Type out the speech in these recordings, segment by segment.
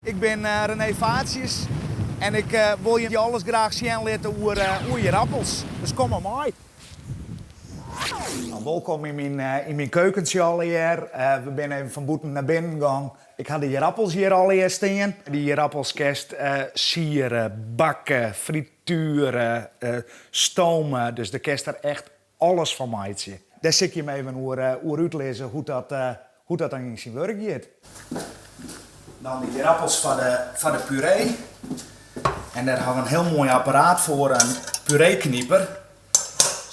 Ik ben René Vaartjes en ik wil je alles graag zien laten over je appels. Dus kom maar mee. Nou, welkom in mijn keukentje alweer. We zijn even van buiten naar binnen gegaan. Ik had die appels hier alweer staan. Die appels kerst sieren, bakken, frituren, stomen. Dus de kerst er echt alles van maatje. Daar zit je me even over uitlezen hoe dat dan in zijn werk gaat. Dan die appels van de puree. En daar hebben we een heel mooi apparaat voor, een pureeknieper.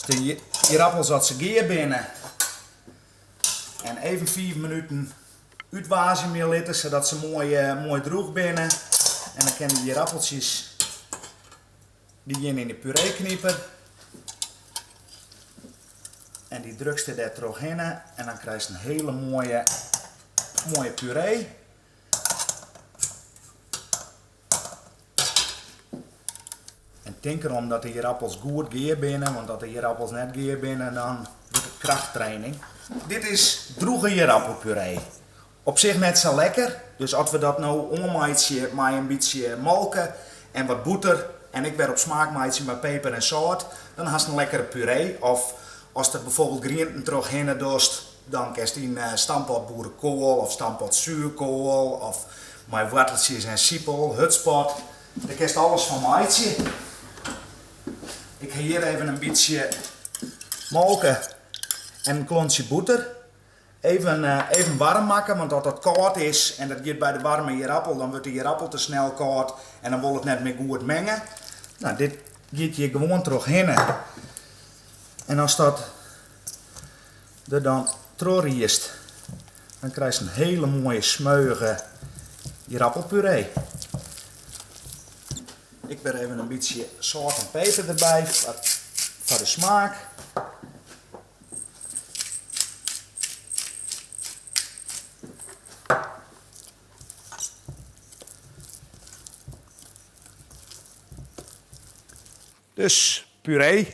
Dus die appels wat ze geer binnen. En even 4 minuten uitwazen meer litten, zodat ze mooi droog binnen. En dan kunnen die appeltjes die gaan in de pureeknieper. En die drukst je daar terug in. En dan krijg je een hele mooie puree. En denk erom dat de hier appels goed geer binnen, want dat de hier appels net geer binnen, dan wordt het krachttraining. Dit is droege hier appelpuree. Op zich net zo lekker, dus als we dat nou ommaatje met een beetje molken en wat boter, en ik ben op smaak maatje met peper en zout, dan has je een lekkere puree. Of als er bijvoorbeeld groenten terug heen doet, dan kerst een stampot boerenkool of stampot zuurkool of met worteltjes en siepel, hutspot. Daar kerst alles van maatje. Ik ga hier even een beetje molken en een klontje boter. Even warm maken, want als dat koud is en dat gaat bij de warme hierappel, dan wordt de hierappel te snel koud en dan wil het net meer goed mengen. Nou, dit gaat je gewoon terug heen. En als dat er dan terugriest, dan krijg je een hele mooie smeuïge hierappelpuree. Ik ben even een beetje zout en peper erbij voor de smaak. Dus puree.